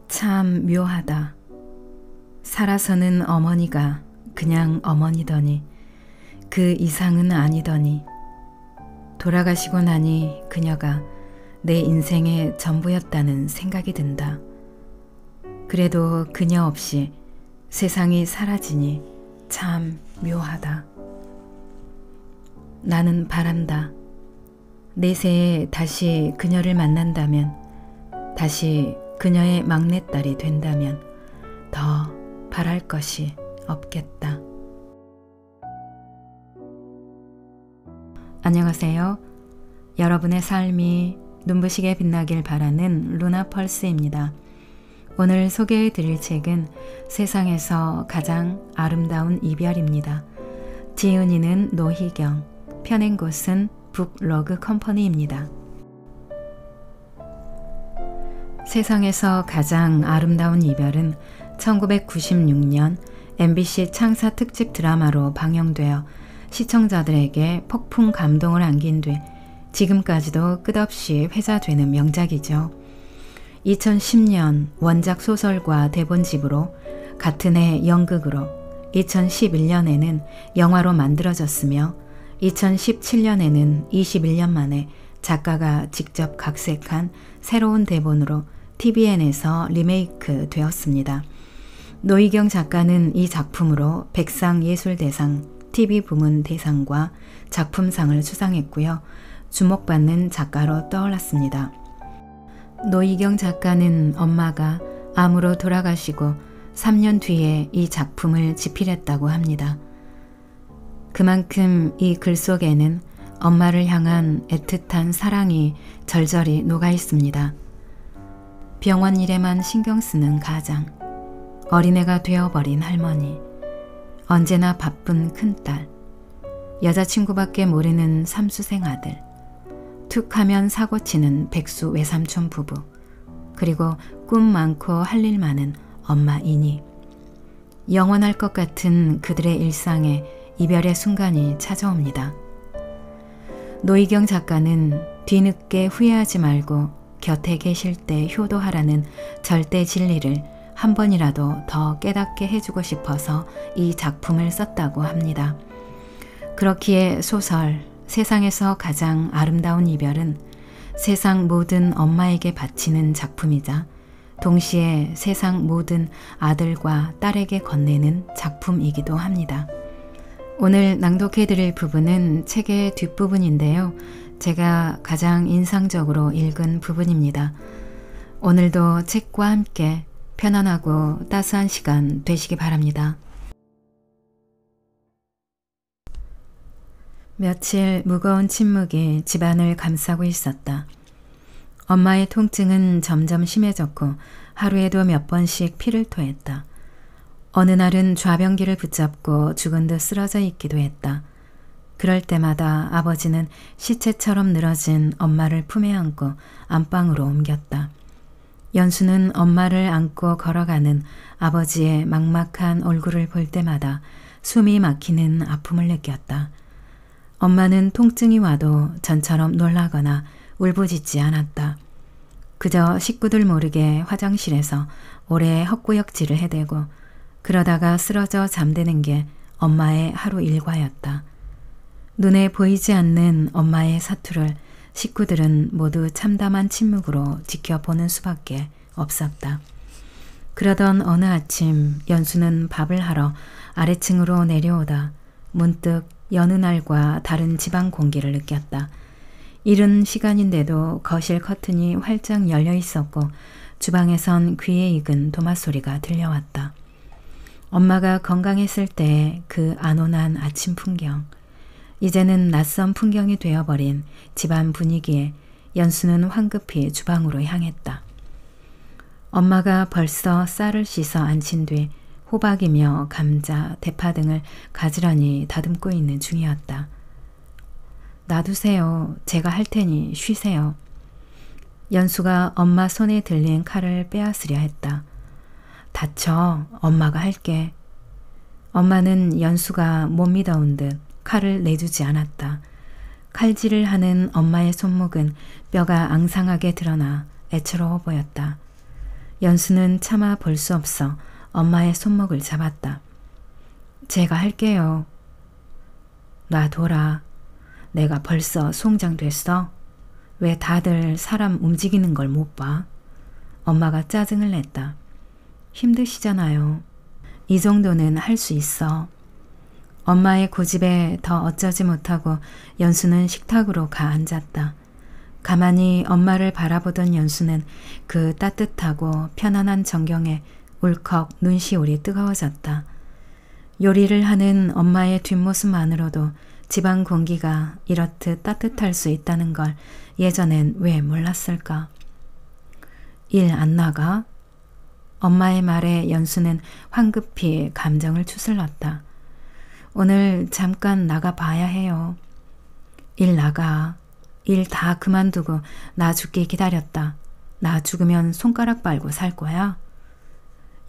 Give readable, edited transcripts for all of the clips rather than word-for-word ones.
참 묘하다. 살아서는 어머니가 그냥 어머니더니 그 이상은 아니더니 돌아가시고 나니 그녀가 내 인생의 전부였다는 생각이 든다. 그래도 그녀 없이 세상이 사라지니 참 묘하다. 나는 바란다. 내세에 다시 그녀를 만난다면, 다시 그녀의 막내딸이 된다면 더 바랄 것이 없겠다. 안녕하세요. 여러분의 삶이 눈부시게 빛나길 바라는 루나펄스입니다. 오늘 소개해 드릴 책은 세상에서 가장 아름다운 이별입니다. 지은이는 노희경, 펴낸 곳은 북러그 컴퍼니입니다. 세상에서 가장 아름다운 이별은 1996년 MBC 창사 특집 드라마로 방영되어 시청자들에게 폭풍 감동을 안긴 뒤 지금까지도 끝없이 회자되는 명작이죠. 2010년 원작 소설과 대본집으로 같은 해 연극으로 2011년에는 영화로 만들어졌으며 2017년에는 21년 만에 작가가 직접 각색한 새로운 대본으로 TVN에서 리메이크 되었습니다. 노희경 작가는 이 작품으로 백상예술대상 TV 부문 대상과 작품상을 수상했고요. 주목받는 작가로 떠올랐습니다. 노희경 작가는 엄마가 암으로 돌아가시고 3년 뒤에 이 작품을 집필했다고 합니다. 그만큼 이 글 속에는 엄마를 향한 애틋한 사랑이 절절히 녹아 있습니다. 병원 일에만 신경 쓰는 가장, 어린애가 되어버린 할머니, 언제나 바쁜 큰딸, 여자친구밖에 모르는 삼수생 아들, 툭하면 사고치는 백수 외삼촌 부부, 그리고 꿈 많고 할 일 많은 엄마 이니. 영원할 것 같은 그들의 일상에 이별의 순간이 찾아옵니다. 노희경 작가는 뒤늦게 후회하지 말고 곁에 계실 때 효도하라는 절대 진리를 한 번이라도 더 깨닫게 해주고 싶어서 이 작품을 썼다고 합니다. 그렇기에 소설 세상에서 가장 아름다운 이별은 세상 모든 엄마에게 바치는 작품이자 동시에 세상 모든 아들과 딸에게 건네는 작품이기도 합니다. 오늘 낭독해드릴 부분은 책의 뒷부분인데요. 제가 가장 인상적으로 읽은 부분입니다. 오늘도 책과 함께 편안하고 따스한 시간 되시기 바랍니다. 며칠 무거운 침묵이 집안을 감싸고 있었다. 엄마의 통증은 점점 심해졌고 하루에도 몇 번씩 피를 토했다. 어느 날은 좌변기를 붙잡고 죽은 듯 쓰러져 있기도 했다. 그럴 때마다 아버지는 시체처럼 늘어진 엄마를 품에 안고 안방으로 옮겼다. 연수는 엄마를 안고 걸어가는 아버지의 막막한 얼굴을 볼 때마다 숨이 막히는 아픔을 느꼈다. 엄마는 통증이 와도 전처럼 놀라거나 울부짖지 않았다. 그저 식구들 모르게 화장실에서 오래 헛구역질을 해대고 그러다가 쓰러져 잠드는 게 엄마의 하루 일과였다. 눈에 보이지 않는 엄마의 사투를 식구들은 모두 참담한 침묵으로 지켜보는 수밖에 없었다. 그러던 어느 아침 연수는 밥을 하러 아래층으로 내려오다 문득 여느 날과 다른 집안 공기를 느꼈다. 이른 시간인데도 거실 커튼이 활짝 열려 있었고 주방에선 귀에 익은 도마소리가 들려왔다. 엄마가 건강했을 때의 그 안온한 아침 풍경, 이제는 낯선 풍경이 되어버린 집안 분위기에 연수는 황급히 주방으로 향했다. 엄마가 벌써 쌀을 씻어 앉힌 뒤 호박이며 감자, 대파 등을 가지런히 다듬고 있는 중이었다. 놔두세요. 제가 할 테니 쉬세요. 연수가 엄마 손에 들린 칼을 빼앗으려 했다. 다쳐. 엄마가 할게. 엄마는 연수가 못 믿어온 듯 칼을 내주지 않았다. 칼질을 하는 엄마의 손목은 뼈가 앙상하게 드러나 애처로워 보였다. 연수는 차마 볼 수 없어 엄마의 손목을 잡았다. 제가 할게요. 놔둬라. 내가 벌써 송장됐어? 왜 다들 사람 움직이는 걸 못 봐? 엄마가 짜증을 냈다. 힘드시잖아요. 이 정도는 할 수 있어. 엄마의 고집에 더 어쩌지 못하고 연수는 식탁으로 가 앉았다. 가만히 엄마를 바라보던 연수는 그 따뜻하고 편안한 전경에 울컥 눈시울이 뜨거워졌다. 요리를 하는 엄마의 뒷모습만으로도 집안 공기가 이렇듯 따뜻할 수 있다는 걸 예전엔 왜 몰랐을까? 일 안 나가? 엄마의 말에 연수는 황급히 감정을 추슬렀다. 오늘 잠깐 나가 봐야 해요. 일 나가. 일 다 그만두고 나 죽게 기다렸다. 나 죽으면 손가락 빨고 살 거야?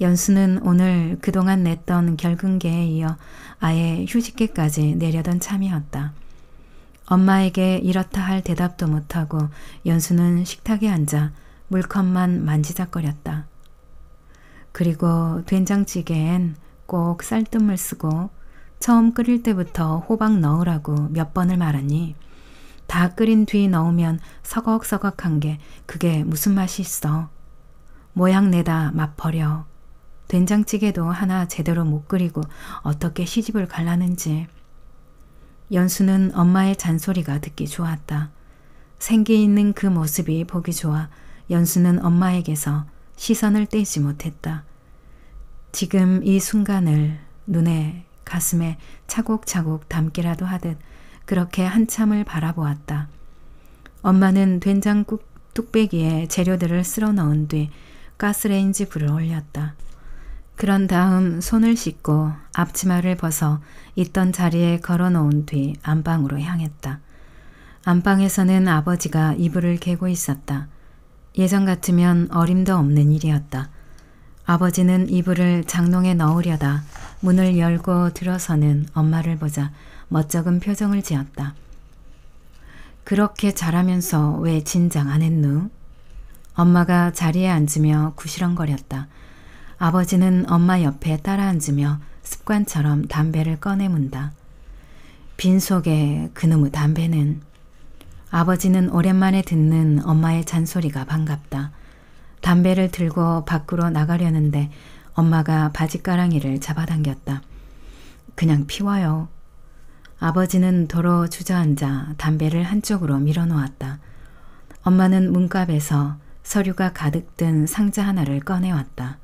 연수는 오늘 그동안 냈던 결근계에 이어 아예 휴직계까지 내려던 참이었다. 엄마에게 이렇다 할 대답도 못하고 연수는 식탁에 앉아 물컵만 만지작거렸다. 그리고 된장찌개엔 꼭 쌀뜨물 쓰고 처음 끓일 때부터 호박 넣으라고 몇 번을 말하니 다 끓인 뒤 넣으면 서걱서걱한 게 그게 무슨 맛이 있어. 모양 내다 맛 버려. 된장찌개도 하나 제대로 못 끓이고 어떻게 시집을 갈라는지. 연수는 엄마의 잔소리가 듣기 좋았다. 생기 있는 그 모습이 보기 좋아 연수는 엄마에게서 시선을 떼지 못했다. 지금 이 순간을 눈에 가슴에 차곡차곡 담기라도 하듯 그렇게 한참을 바라보았다. 엄마는 된장국 뚝배기에 재료들을 쓸어 넣은 뒤 가스레인지 불을 올렸다. 그런 다음 손을 씻고 앞치마를 벗어 있던 자리에 걸어놓은 뒤 안방으로 향했다. 안방에서는 아버지가 이불을 개고 있었다. 예전 같으면 어림도 없는 일이었다. 아버지는 이불을 장롱에 넣으려다 문을 열고 들어서는 엄마를 보자 멋쩍은 표정을 지었다. 그렇게 잘하면서 왜 진작 안 했누? 엄마가 자리에 앉으며 구시렁거렸다. 아버지는 엄마 옆에 따라 앉으며 습관처럼 담배를 꺼내문다. 빈속에 그놈의 담배는. 아버지는 오랜만에 듣는 엄마의 잔소리가 반갑다. 담배를 들고 밖으로 나가려는데 엄마가 바지가랑이를 잡아당겼다. 그냥 피워요. 아버지는 도로 주저앉아 담배를 한쪽으로 밀어놓았다. 엄마는 문갑에서 서류가 가득 든 상자 하나를 꺼내왔다.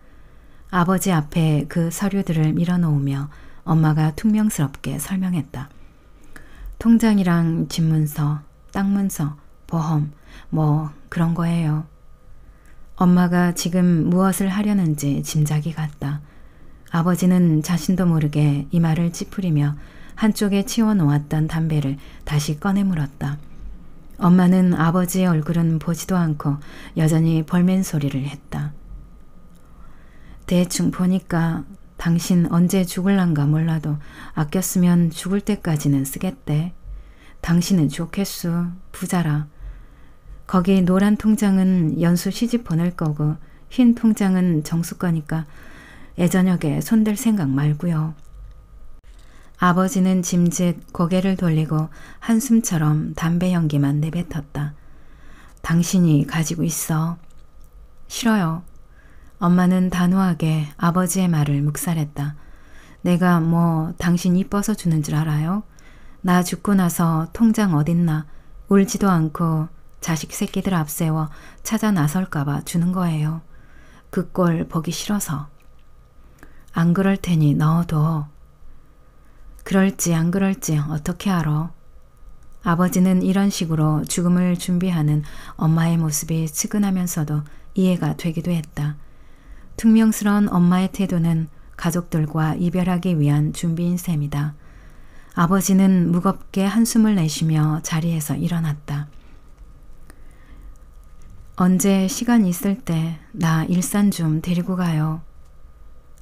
아버지 앞에 그 서류들을 밀어놓으며 엄마가 퉁명스럽게 설명했다. 통장이랑 집문서, 땅문서, 보험, 뭐 그런 거예요. 엄마가 지금 무엇을 하려는지 짐작이 갔다. 아버지는 자신도 모르게 이마를 찌푸리며 한쪽에 치워놓았던 담배를 다시 꺼내 물었다. 엄마는 아버지의 얼굴은 보지도 않고 여전히 벌맨 소리를 했다. 대충 보니까 당신 언제 죽을란가 몰라도 아꼈으면 죽을 때까지는 쓰겠대. 당신은 좋겠수. 부자라. 거기 노란 통장은 연수 시집 보낼 거고 흰 통장은 정수 거니까 애저녁에 손댈 생각 말고요. 아버지는 짐짓 고개를 돌리고 한숨처럼 담배 연기만 내뱉었다. 당신이 가지고 있어. 싫어요. 엄마는 단호하게 아버지의 말을 묵살했다. 내가 뭐 당신 이뻐서 주는 줄 알아요? 나 죽고 나서 통장 어딨나 울지도 않고 자식 새끼들 앞세워 찾아 나설까봐 주는 거예요. 그 꼴 보기 싫어서. 안 그럴 테니 넣어둬. 그럴지 안 그럴지 어떻게 알아? 아버지는 이런 식으로 죽음을 준비하는 엄마의 모습이 측은하면서도 이해가 되기도 했다. 퉁명스러운 엄마의 태도는 가족들과 이별하기 위한 준비인 셈이다. 아버지는 무겁게 한숨을 내쉬며 자리에서 일어났다. 언제 시간 있을 때 나 일산 좀 데리고 가요.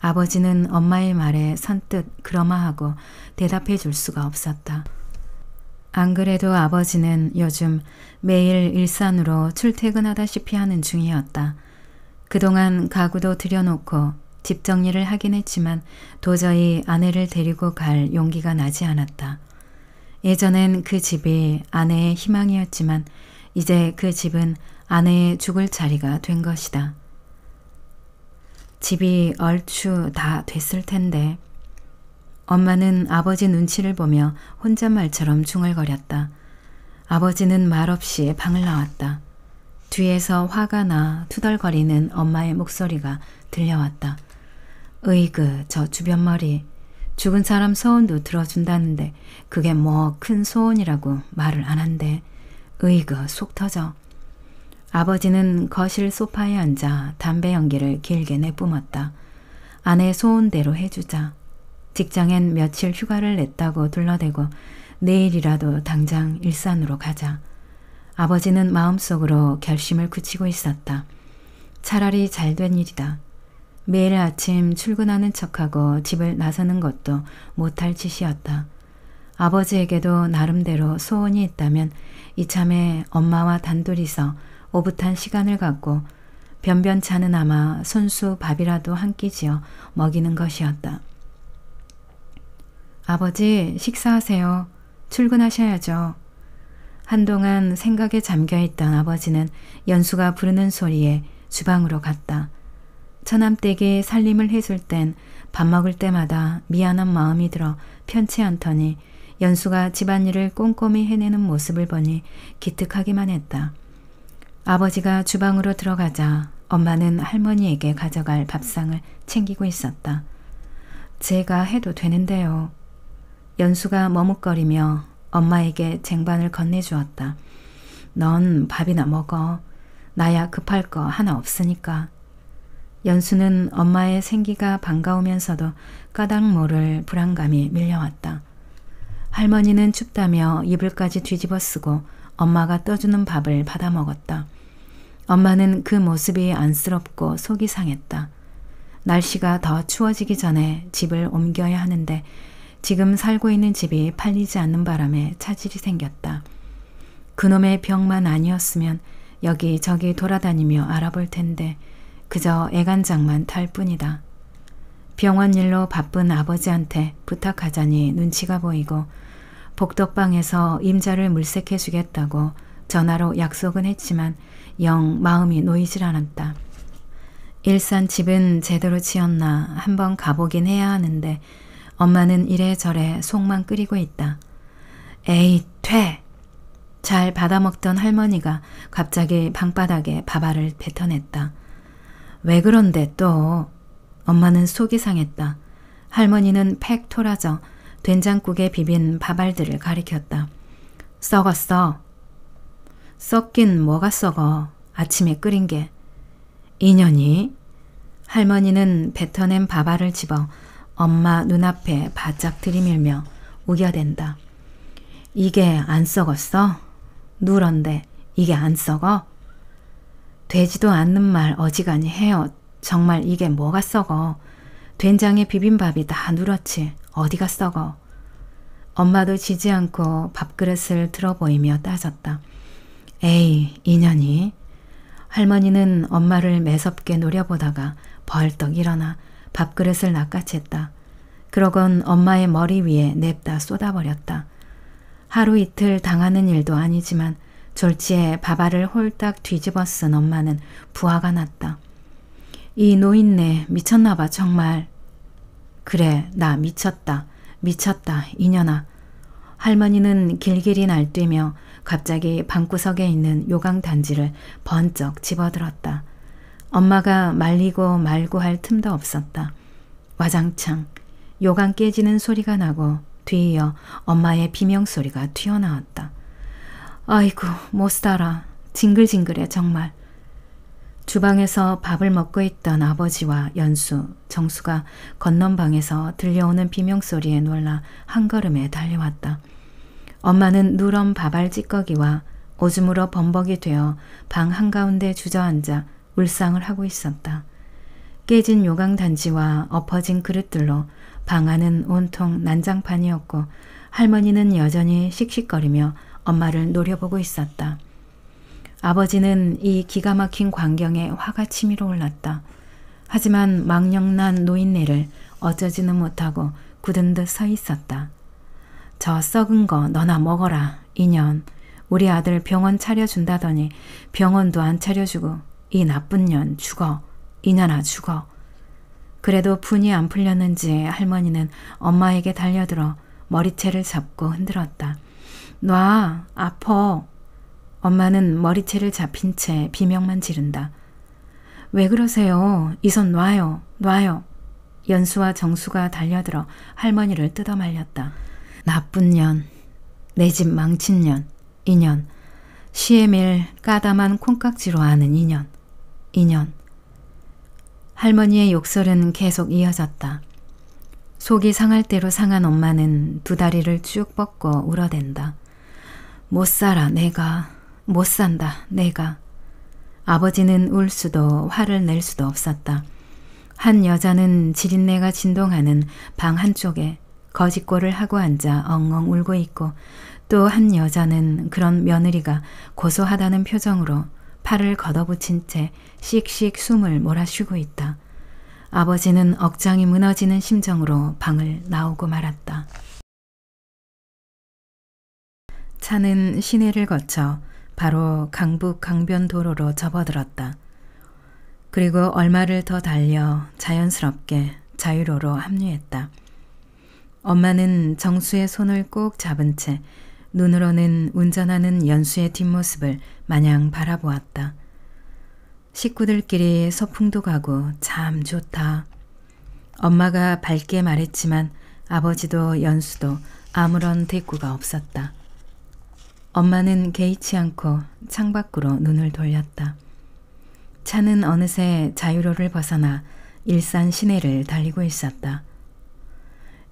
아버지는 엄마의 말에 선뜻 그러마하고 대답해 줄 수가 없었다. 안 그래도 아버지는 요즘 매일 일산으로 출퇴근하다시피 하는 중이었다. 그동안 가구도 들여놓고 집 정리를 하긴 했지만 도저히 아내를 데리고 갈 용기가 나지 않았다. 예전엔 그 집이 아내의 희망이었지만 이제 그 집은 아내의 죽을 자리가 된 것이다. 집이 얼추 다 됐을 텐데. 엄마는 아버지 눈치를 보며 혼잣말처럼 중얼거렸다. 아버지는 말없이 방을 나왔다. 뒤에서 화가 나 투덜거리는 엄마의 목소리가 들려왔다. 으이그 저 주변머리 죽은 사람 소원도 들어준다는데 그게 뭐 큰 소원이라고 말을 안 한대. 으이그 속 터져. 아버지는 거실 소파에 앉아 담배 연기를 길게 내뿜었다. 아내 소원대로 해주자. 직장엔 며칠 휴가를 냈다고 둘러대고 내일이라도 당장 일산으로 가자. 아버지는 마음속으로 결심을 굳히고 있었다. 차라리 잘된 일이다. 매일 아침 출근하는 척하고 집을 나서는 것도 못할 짓이었다. 아버지에게도 나름대로 소원이 있다면 이참에 엄마와 단둘이서 오붓한 시간을 갖고 변변찮은 아마 손수 밥이라도 한 끼 지어 먹이는 것이었다. 아버지 식사하세요. 출근하셔야죠. 한동안 생각에 잠겨있던 아버지는 연수가 부르는 소리에 주방으로 갔다. 처남댁이 살림을 해줄 땐 밥 먹을 때마다 미안한 마음이 들어 편치 않더니 연수가 집안일을 꼼꼼히 해내는 모습을 보니 기특하기만 했다. 아버지가 주방으로 들어가자 엄마는 할머니에게 가져갈 밥상을 챙기고 있었다. 제가 해도 되는데요. 연수가 머뭇거리며 엄마에게 쟁반을 건네주었다. 넌 밥이나 먹어. 나야 급할 거 하나 없으니까. 연수는 엄마의 생기가 반가우면서도 까닭 모를 불안감이 밀려왔다. 할머니는 춥다며 이불까지 뒤집어 쓰고 엄마가 떠주는 밥을 받아 먹었다. 엄마는 그 모습이 안쓰럽고 속이 상했다. 날씨가 더 추워지기 전에 집을 옮겨야 하는데 지금 살고 있는 집이 팔리지 않는 바람에 차질이 생겼다. 그놈의 병만 아니었으면 여기저기 돌아다니며 알아볼 텐데 그저 애간장만 탈 뿐이다. 병원 일로 바쁜 아버지한테 부탁하자니 눈치가 보이고 복덕방에서 임자를 물색해 주겠다고 전화로 약속은 했지만 영 마음이 놓이질 않았다. 일산 집은 제대로 지었나 한번 가보긴 해야 하는데 엄마는 이래저래 속만 끓이고 있다. 에이 퇴! 잘 받아먹던 할머니가 갑자기 방바닥에 밥알을 뱉어냈다. 왜 그런데 또? 엄마는 속이 상했다. 할머니는 팩 토라져 된장국에 비빈 밥알들을 가리켰다. 썩었어. 썩긴 뭐가 썩어. 아침에 끓인 게. 인연이? 할머니는 뱉어낸 밥알을 집어 엄마 눈앞에 바짝 들이밀며 우겨댄다. 이게 안 썩었어? 누런데 이게 안 썩어? 되지도 않는 말 어지간히 해요. 정말 이게 뭐가 썩어. 된장에 비빔밥이 다 누렇지. 어디가 썩어. 엄마도 지지 않고 밥그릇을 들어보이며 따졌다. 에이 인연이. 할머니는 엄마를 매섭게 노려보다가 벌떡 일어나 밥그릇을 낚아챘다. 그러곤 엄마의 머리 위에 냅다 쏟아버렸다. 하루 이틀 당하는 일도 아니지만 졸지에 밥알을 홀딱 뒤집어 쓴 엄마는 부하가 났다. 이 노인네 미쳤나봐 정말. 그래 나 미쳤다. 미쳤다 이년아. 할머니는 길길이 날뛰며 갑자기 방구석에 있는 요강단지를 번쩍 집어들었다. 엄마가 말리고 말고 할 틈도 없었다. 와장창 요강 깨지는 소리가 나고 뒤이어 엄마의 비명소리가 튀어나왔다. 아이고 못 살아. 징글징글해 정말. 주방에서 밥을 먹고 있던 아버지와 연수, 정수가 건넌방에서 들려오는 비명소리에 놀라 한 걸음에 달려왔다. 엄마는 누런 밥알 찌꺼기와 오줌으로 범벅이 되어 방 한가운데 주저앉아 울상을 하고 있었다. 깨진 요강단지와 엎어진 그릇들로 방 안은 온통 난장판이었고 할머니는 여전히 씩씩거리며 엄마를 노려보고 있었다. 아버지는 이 기가 막힌 광경에 화가 치밀어 올랐다. 하지만 망령난 노인네를 어쩌지는 못하고 굳은 듯 서 있었다. 저 썩은 거 너나 먹어라. 이년 우리 아들 병원 차려준다더니 병원도 안 차려주고 이 나쁜 년 죽어. 이년아 죽어. 그래도 분이 안 풀렸는지 할머니는 엄마에게 달려들어 머리채를 잡고 흔들었다. 놔. 아파. 엄마는 머리채를 잡힌 채 비명만 지른다. 왜 그러세요? 이 손 놔요. 놔요. 연수와 정수가 달려들어 할머니를 뜯어말렸다. 나쁜 년. 내 집 망친 년. 이년. 시에 밀 까다만 콩깍지로 아는 이년. 이년. 할머니의 욕설은 계속 이어졌다. 속이 상할 대로 상한 엄마는 두 다리를 쭉 뻗고 울어댄다. 못 살아 내가. 못 산다 내가. 아버지는 울 수도 화를 낼 수도 없었다. 한 여자는 지린내가 진동하는 방 한쪽에 거짓골을 하고 앉아 엉엉 울고 있고 또 한 여자는 그런 며느리가 고소하다는 표정으로 팔을 걷어붙인 채 씩씩 숨을 몰아쉬고 있다. 아버지는 억장이 무너지는 심정으로 방을 나오고 말았다. 차는 시내를 거쳐 바로 강북 강변도로로 접어들었다. 그리고 얼마를 더 달려 자연스럽게 자유로로 합류했다. 엄마는 정수의 손을 꼭 잡은 채 눈으로는 운전하는 연수의 뒷모습을 마냥 바라보았다. 식구들끼리 소풍도 가고 참 좋다. 엄마가 밝게 말했지만 아버지도 연수도 아무런 대꾸가 없었다. 엄마는 개의치 않고 창밖으로 눈을 돌렸다. 차는 어느새 자유로를 벗어나 일산 시내를 달리고 있었다.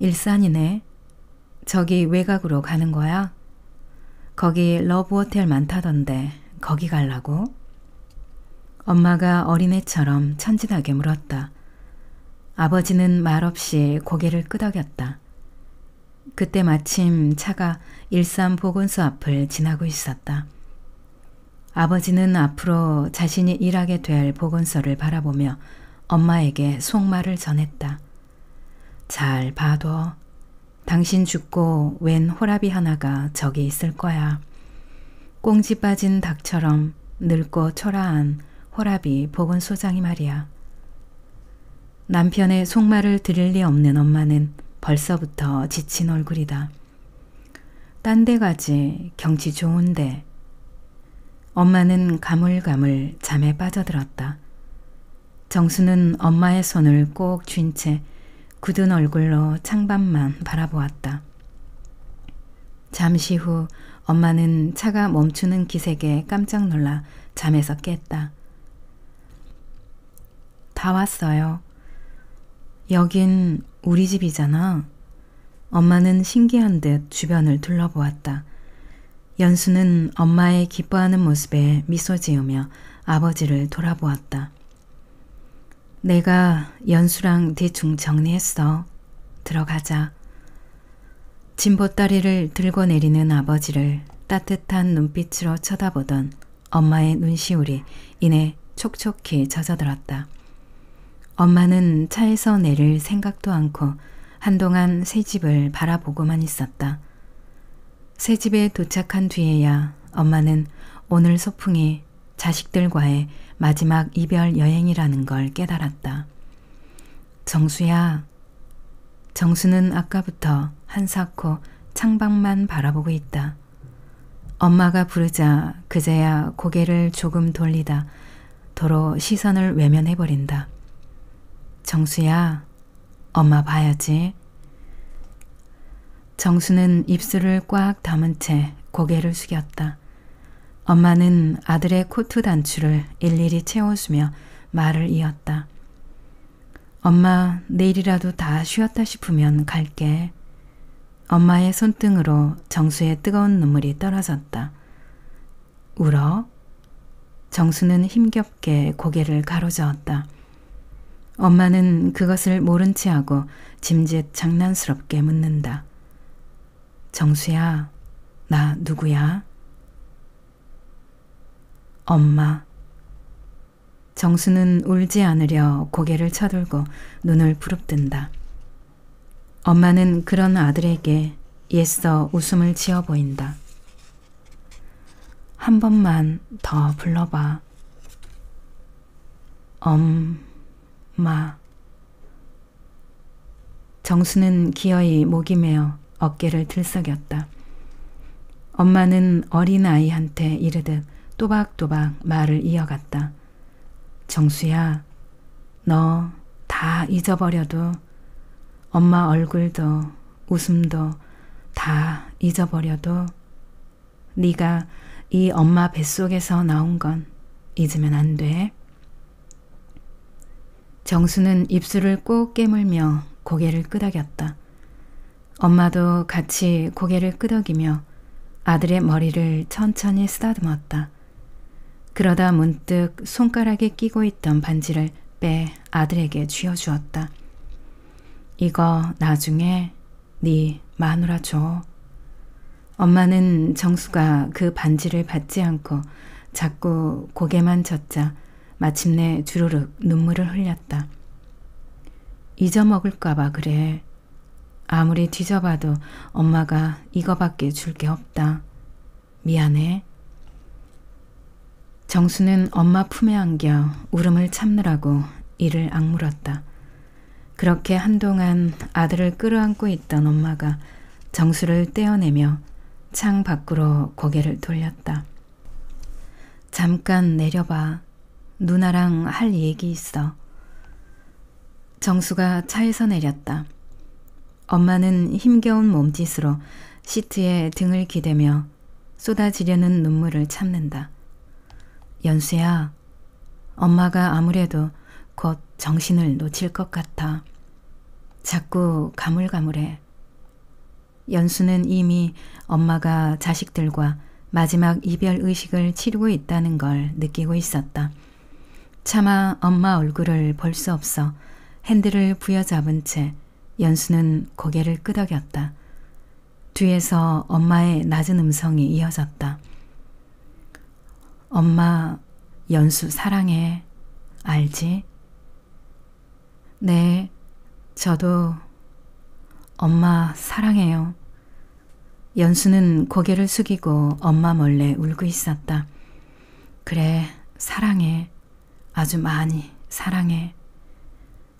일산이네. 저기 외곽으로 가는 거야? 거기 러브호텔 많다던데 거기 갈라고? 엄마가 어린애처럼 천진하게 물었다. 아버지는 말없이 고개를 끄덕였다. 그때 마침 차가 일산 보건소 앞을 지나고 있었다. 아버지는 앞으로 자신이 일하게 될 보건소를 바라보며 엄마에게 속말을 전했다. 잘 봐둬. 당신 죽고 웬 호라비 하나가 저기 있을 거야. 꽁지 빠진 닭처럼 늙고 초라한 호라비 보건소장이 말이야. 남편의 속말을 들을 리 없는 엄마는 벌써부터 지친 얼굴이다. 딴 데 가지. 경치 좋은데. 엄마는 가물가물 잠에 빠져들었다. 정수는 엄마의 손을 꼭 쥔 채 굳은 얼굴로 창밖만 바라보았다. 잠시 후 엄마는 차가 멈추는 기색에 깜짝 놀라 잠에서 깼다. 다 왔어요. 여긴 우리 집이잖아. 엄마는 신기한 듯 주변을 둘러보았다. 연수는 엄마의 기뻐하는 모습에 미소 지으며 아버지를 돌아보았다. 내가 연수랑 대충 정리했어. 들어가자. 짐보따리를 들고 내리는 아버지를 따뜻한 눈빛으로 쳐다보던 엄마의 눈시울이 이내 촉촉히 젖어들었다. 엄마는 차에서 내릴 생각도 않고 한동안 새집을 바라보고만 있었다. 새집에 도착한 뒤에야 엄마는 오늘 소풍이 자식들과의 마지막 이별 여행이라는 걸 깨달았다. 정수야. 정수는 아까부터 한사코 창밖만 바라보고 있다. 엄마가 부르자 그제야 고개를 조금 돌리다 도로 시선을 외면해버린다. 정수야. 엄마 봐야지. 정수는 입술을 꽉 다문 채 고개를 숙였다. 엄마는 아들의 코트 단추를 일일이 채워주며 말을 이었다. 엄마, 내일이라도 다 쉬었다 싶으면 갈게. 엄마의 손등으로 정수의 뜨거운 눈물이 떨어졌다. 울어? 정수는 힘겹게 고개를 가로저었다. 엄마는 그것을 모른 채 하고 짐짓 장난스럽게 묻는다. 정수야, 나 누구야? 엄마. 정수는 울지 않으려 고개를 쳐들고 눈을 부릅뜬다. 엄마는 그런 아들에게 애써 웃음을 지어 보인다. 한 번만 더 불러봐. 엄마. 정수는 기어이 목이 메어 어깨를 들썩였다. 엄마는 어린아이한테 이르듯 또박또박 말을 이어갔다. 정수야, 너 다 잊어버려도 엄마 얼굴도 웃음도 다 잊어버려도 네가 이 엄마 뱃속에서 나온 건 잊으면 안 돼. 정수는 입술을 꼭 깨물며 고개를 끄덕였다. 엄마도 같이 고개를 끄덕이며 아들의 머리를 천천히 쓰다듬었다. 그러다 문득 손가락에 끼고 있던 반지를 빼 아들에게 쥐어주었다. 이거 나중에 네 마누라 줘. 엄마는 정수가 그 반지를 받지 않고 자꾸 고개만 젓자 마침내 주르륵 눈물을 흘렸다. 잊어먹을까 봐 그래. 아무리 뒤져봐도 엄마가 이거밖에 줄 게 없다. 미안해. 정수는 엄마 품에 안겨 울음을 참느라고 이를 악물었다. 그렇게 한동안 아들을 끌어안고 있던 엄마가 정수를 떼어내며 창 밖으로 고개를 돌렸다. 잠깐 내려봐. 누나랑 할 얘기 있어. 정수가 차에서 내렸다. 엄마는 힘겨운 몸짓으로 시트에 등을 기대며 쏟아지려는 눈물을 참는다. 연수야, 엄마가 아무래도 곧 정신을 놓칠 것 같아. 자꾸 가물가물해. 연수는 이미 엄마가 자식들과 마지막 이별 의식을 치르고 있다는 걸 느끼고 있었다. 차마 엄마 얼굴을 볼 수 없어 핸들을 부여잡은 채 연수는 고개를 끄덕였다. 뒤에서 엄마의 낮은 음성이 이어졌다. 엄마, 연수 사랑해. 알지? 네, 저도 엄마 사랑해요. 연수는 고개를 숙이고 엄마 몰래 울고 있었다. 그래, 사랑해. 아주 많이 사랑해.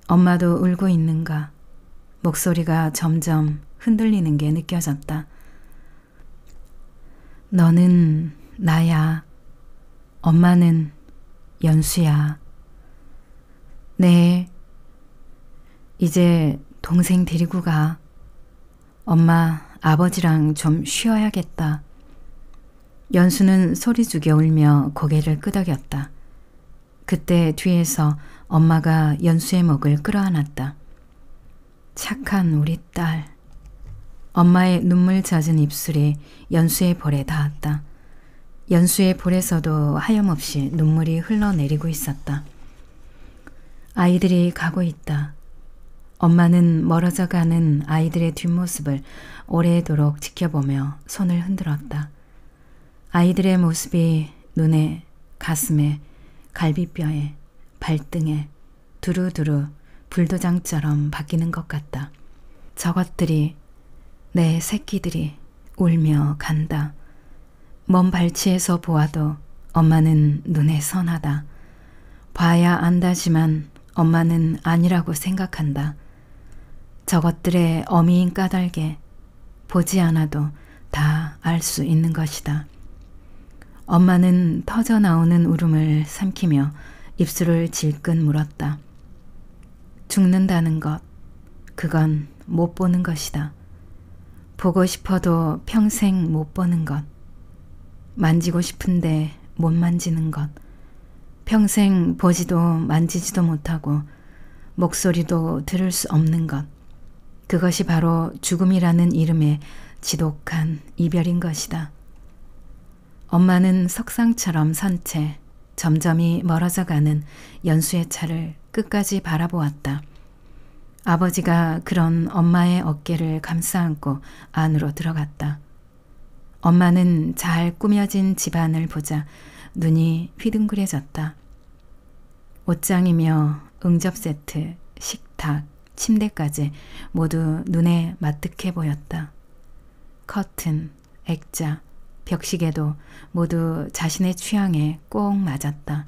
엄마도 울고 있는가. 목소리가 점점 흔들리는 게 느껴졌다. 너는 나야. 엄마는 연수야. 네. 이제 동생 데리고 가. 엄마, 아버지랑 좀 쉬어야겠다. 연수는 소리 죽여 울며 고개를 끄덕였다. 그때 뒤에서 엄마가 연수의 목을 끌어안았다. 착한 우리 딸. 엄마의 눈물 젖은 입술이 연수의 볼에 닿았다. 연수의 볼에서도 하염없이 눈물이 흘러내리고 있었다. 아이들이 가고 있다. 엄마는 멀어져 가는 아이들의 뒷모습을 오래도록 지켜보며 손을 흔들었다. 아이들의 모습이 눈에, 가슴에, 갈비뼈에, 발등에 두루두루 불도장처럼 바뀌는 것 같다. 저것들이, 내 새끼들이 울며 간다. 먼 발치에서 보아도 엄마는 눈에 선하다. 봐야 안다지만 엄마는 아니라고 생각한다. 저것들의 어미인 까닭에 보지 않아도 다 알 수 있는 것이다. 엄마는 터져나오는 울음을 삼키며 입술을 질끈 물었다. 죽는다는 것, 그건 못 보는 것이다. 보고 싶어도 평생 못 보는 것. 만지고 싶은데 못 만지는 것. 평생 보지도 만지지도 못하고 목소리도 들을 수 없는 것. 그것이 바로 죽음이라는 이름의 지독한 이별인 것이다. 엄마는 석상처럼 선 채 점점이 멀어져 가는 연수의 차를 끝까지 바라보았다. 아버지가 그런 엄마의 어깨를 감싸안고 안으로 들어갔다. 엄마는 잘 꾸며진 집안을 보자 눈이 휘둥그레졌다. 옷장이며 응접 세트, 식탁, 침대까지 모두 눈에 마뜩해 보였다. 커튼, 액자, 벽시계도 모두 자신의 취향에 꼭 맞았다.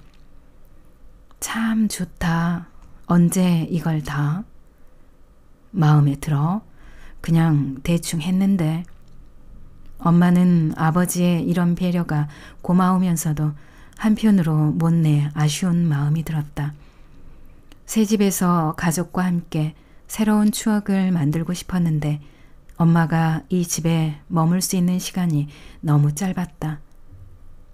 참 좋다. 언제 이걸 다? 마음에 들어? 그냥 대충 했는데. 엄마는 아버지의 이런 배려가 고마우면서도 한편으로 못내 아쉬운 마음이 들었다. 새 집에서 가족과 함께 새로운 추억을 만들고 싶었는데 엄마가 이 집에 머물 수 있는 시간이 너무 짧았다.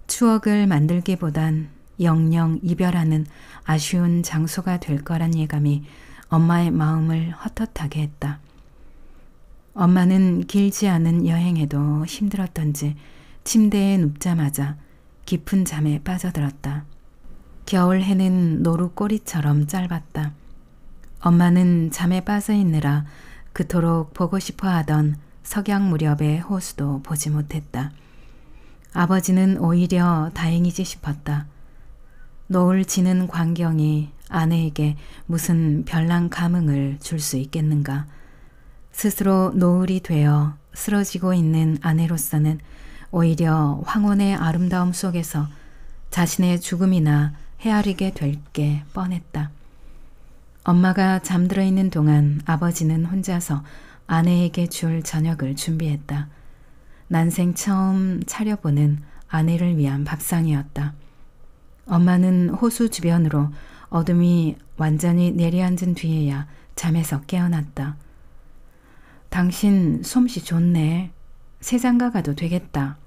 추억을 만들기보단 영영 이별하는 아쉬운 장소가 될 거란 예감이 엄마의 마음을 헛헛하게 했다. 엄마는 길지 않은 여행에도 힘들었던지 침대에 눕자마자 깊은 잠에 빠져들었다. 겨울 해는 노루꼬리처럼 짧았다. 엄마는 잠에 빠져 있느라 그토록 보고 싶어 하던 석양 무렵의 호수도 보지 못했다. 아버지는 오히려 다행이지 싶었다. 노을 지는 광경이 아내에게 무슨 별난 감흥을 줄 수 있겠는가. 스스로 노을이 되어 쓰러지고 있는 아내로서는 오히려 황혼의 아름다움 속에서 자신의 죽음이나 헤아리게 될 게 뻔했다. 엄마가 잠들어 있는 동안 아버지는 혼자서 아내에게 줄 저녁을 준비했다. 난생 처음 차려보는 아내를 위한 밥상이었다. 엄마는 호수 주변으로 어둠이 완전히 내려앉은 뒤에야 잠에서 깨어났다. 당신 솜씨 좋네. 새장가 가도 되겠다.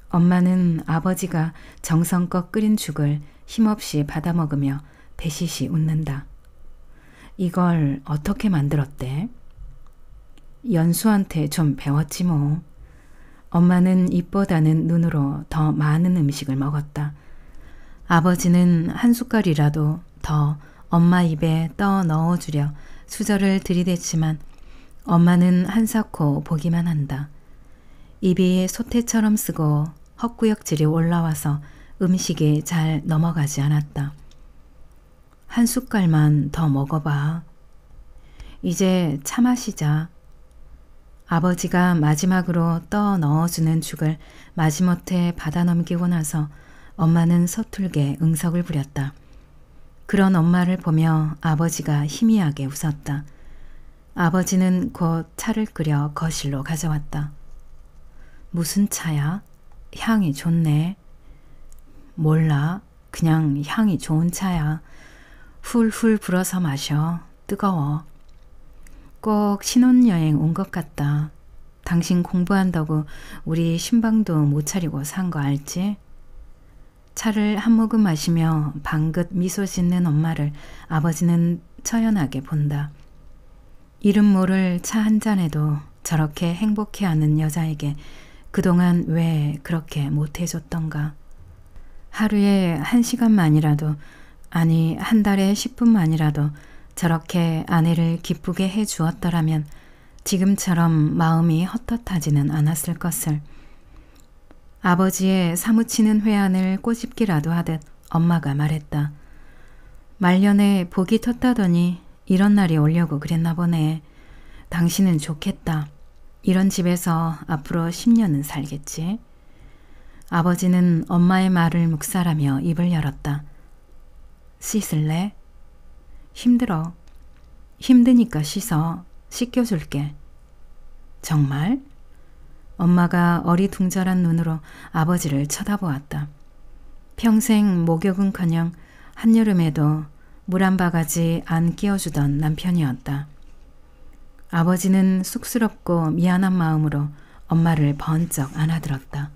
엄마는 아버지가 정성껏 끓인 죽을 힘없이 받아먹으며 배시시 웃는다. 이걸 어떻게 만들었대? 연수한테 좀 배웠지 뭐. 엄마는 입보다는 눈으로 더 많은 음식을 먹었다. 아버지는 한 숟갈이라도 더 엄마 입에 떠 넣어주려 수저를 들이댔지만 엄마는 한사코 보기만 한다. 입이 소태처럼 쓰고 헛구역질이 올라와서 음식이 잘 넘어가지 않았다. 한 숟갈만 더 먹어봐. 이제 차 마시자. 아버지가 마지막으로 떠 넣어주는 죽을 마지못해 받아 넘기고 나서 엄마는 서툴게 응석을 부렸다. 그런 엄마를 보며 아버지가 희미하게 웃었다. 아버지는 곧 차를 끓여 거실로 가져왔다. 무슨 차야? 향이 좋네. 몰라. 그냥 향이 좋은 차야. 훌훌 불어서 마셔. 뜨거워. 꼭 신혼여행 온 것 같다. 당신 공부한다고 우리 신방도 못 차리고 산 거 알지? 차를 한 모금 마시며 방긋 미소 짓는 엄마를 아버지는 처연하게 본다. 이름 모를 차 한 잔에도 저렇게 행복해하는 여자에게 그동안 왜 그렇게 못해줬던가. 하루에 1시간만이라도, 아니 한 달에 10분만이라도 저렇게 아내를 기쁘게 해주었더라면 지금처럼 마음이 헛헛하지는 않았을 것을. 아버지의 사무치는 회한을 꼬집기라도 하듯 엄마가 말했다. 말년에 복이 텄다더니 이런 날이 오려고 그랬나 보네. 당신은 좋겠다. 이런 집에서 앞으로 10년은 살겠지. 아버지는 엄마의 말을 묵살하며 입을 열었다. 씻을래? 힘들어. 힘드니까 씻어. 씻겨줄게. 정말? 엄마가 어리둥절한 눈으로 아버지를 쳐다보았다. 평생 목욕은커녕 한여름에도 물 한 바가지 안 끼워주던 남편이었다. 아버지는 쑥스럽고 미안한 마음으로 엄마를 번쩍 안아들었다.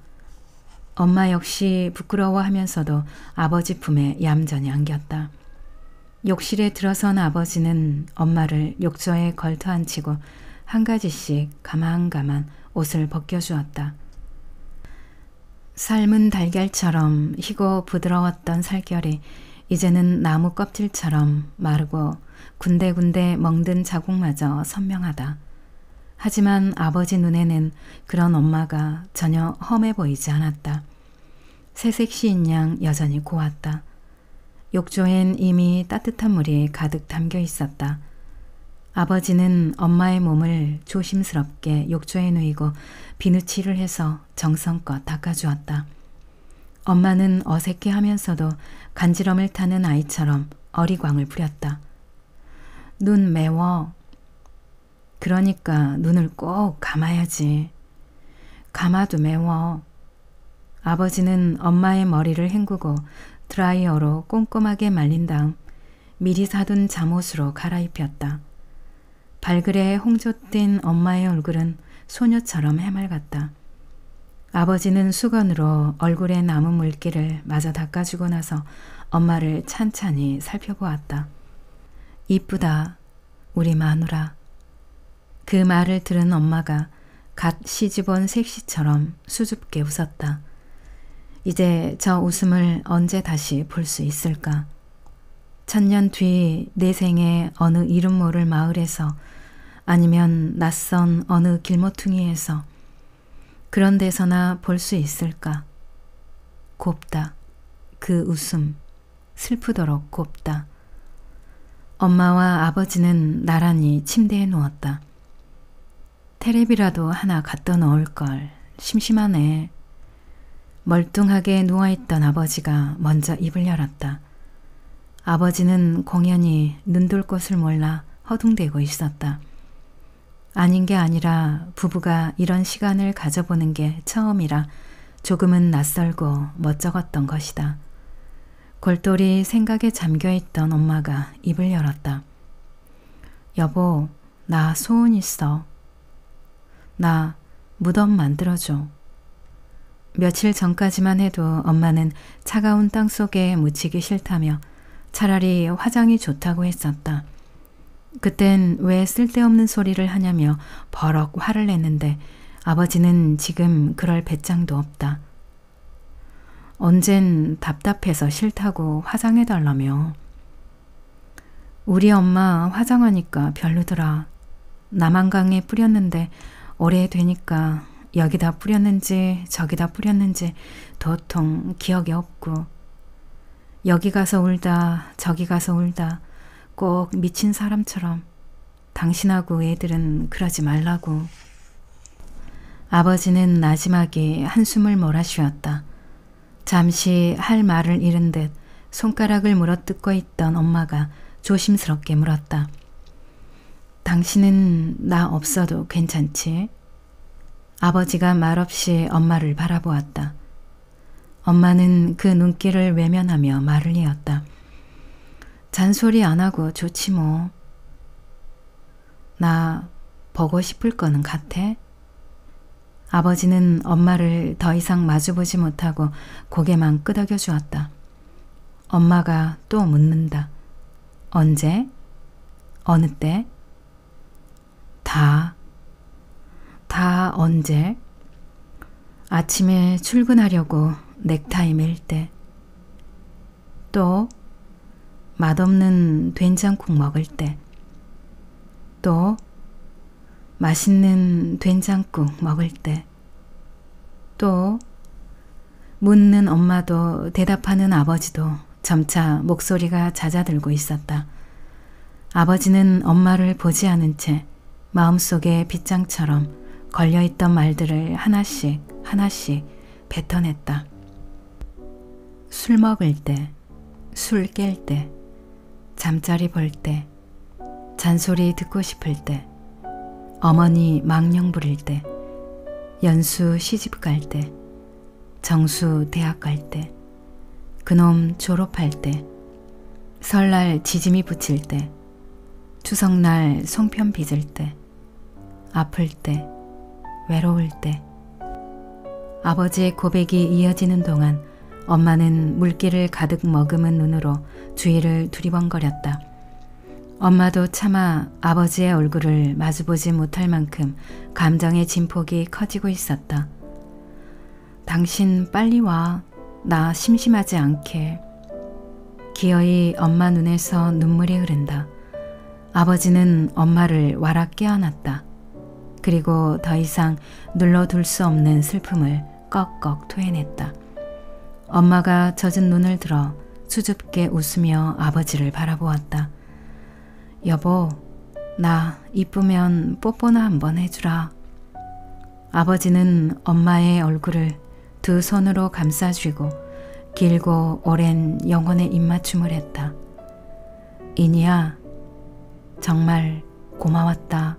엄마 역시 부끄러워하면서도 아버지 품에 얌전히 안겼다. 욕실에 들어선 아버지는 엄마를 욕조에 걸터앉히고 한 가지씩 가만가만 옷을 벗겨주었다. 삶은 달걀처럼 희고 부드러웠던 살결이 이제는 나무 껍질처럼 마르고 군데군데 멍든 자국마저 선명하다. 하지만 아버지 눈에는 그런 엄마가 전혀 험해 보이지 않았다. 새색 시인 양 여전히 고왔다. 욕조엔 이미 따뜻한 물이 가득 담겨 있었다. 아버지는 엄마의 몸을 조심스럽게 욕조에 누이고 비누칠을 해서 정성껏 닦아주었다. 엄마는 어색해하면서도 간지럼을 타는 아이처럼 어리광을 부렸다. 눈 매워. 그러니까 눈을 꼭 감아야지. 감아도 매워. 아버지는 엄마의 머리를 헹구고 드라이어로 꼼꼼하게 말린 다음 미리 사둔 잠옷으로 갈아입혔다. 발그레 홍조 띤 엄마의 얼굴은 소녀처럼 해맑았다. 아버지는 수건으로 얼굴에 남은 물기를 마저 닦아주고 나서 엄마를 찬찬히 살펴보았다. 이쁘다, 우리 마누라. 그 말을 들은 엄마가 갓 시집온 색시처럼 수줍게 웃었다. 이제 저 웃음을 언제 다시 볼 수 있을까? 1000년 뒤 내 생에 어느 이름 모를 마을에서 아니면 낯선 어느 길모퉁이에서 그런 데서나 볼 수 있을까? 곱다. 그 웃음. 슬프도록 곱다. 엄마와 아버지는 나란히 침대에 누웠다. 테레비라도 하나 갖다 놓을 걸. 심심하네. 멀뚱하게 누워있던 아버지가 먼저 입을 열었다. 아버지는 공연히 눈돌 곳을 몰라 허둥대고 있었다. 아닌 게 아니라 부부가 이런 시간을 가져보는 게 처음이라 조금은 낯설고 멋쩍었던 것이다. 골똘히 생각에 잠겨있던 엄마가 입을 열었다. 여보, 나 소원 있어. 나 무덤 만들어줘. 며칠 전까지만 해도 엄마는 차가운 땅 속에 묻히기 싫다며 차라리 화장이 좋다고 했었다. 그땐 왜 쓸데없는 소리를 하냐며 버럭 화를 냈는데 아버지는 지금 그럴 배짱도 없다. 언젠 답답해서 싫다고 화장해달라며. 우리 엄마 화장하니까 별로더라. 남한강에 뿌렸는데 오래되니까 여기다 뿌렸는지 저기다 뿌렸는지 도통 기억이 없고 여기 가서 울다 저기 가서 울다 꼭 미친 사람처럼. 당신하고 애들은 그러지 말라고. 아버지는 나지막이 한숨을 몰아쉬었다. 잠시 할 말을 잃은 듯 손가락을 물어뜯고 있던 엄마가 조심스럽게 물었다. 당신은 나 없어도 괜찮지? 아버지가 말없이 엄마를 바라보았다. 엄마는 그 눈길을 외면하며 말을 이었다. 잔소리 안 하고 좋지 뭐. 나 보고 싶을 거는 같아? 아버지는 엄마를 더 이상 마주보지 못하고 고개만 끄덕여 주었다. 엄마가 또 묻는다. 언제? 어느 때? 다 언제? 아침에 출근하려고 넥타이 맬 때. 또 맛없는 된장국 먹을 때. 또 맛있는 된장국 먹을 때. 또 묻는 엄마도 대답하는 아버지도 점차 목소리가 잦아들고 있었다. 아버지는 엄마를 보지 않은 채 마음속에 빗장처럼 걸려있던 말들을 하나씩 하나씩 뱉어냈다. 술 먹을 때, 술 깰 때, 잠자리 볼 때, 잔소리 듣고 싶을 때, 어머니 망령 부릴 때, 연수 시집 갈 때, 정수 대학 갈 때, 그놈 졸업할 때, 설날 지짐이 붙일 때, 추석날 송편 빚을 때, 아플 때, 외로울 때. 아버지의 고백이 이어지는 동안 엄마는 물기를 가득 머금은 눈으로 주위를 두리번거렸다. 엄마도 차마 아버지의 얼굴을 마주보지 못할 만큼 감정의 진폭이 커지고 있었다. 당신 빨리 와. 나 심심하지 않게. 기어이 엄마 눈에서 눈물이 흐른다. 아버지는 엄마를 와락 깨어났다. 그리고 더 이상 눌러둘 수 없는 슬픔을 꺽꺽 토해냈다. 엄마가 젖은 눈을 들어 수줍게 웃으며 아버지를 바라보았다. 여보, 나 이쁘면 뽀뽀나 한번 해주라. 아버지는 엄마의 얼굴을 두 손으로 감싸쥐고 길고 오랜 영혼의 입맞춤을 했다. 이니야, 정말 고마웠다.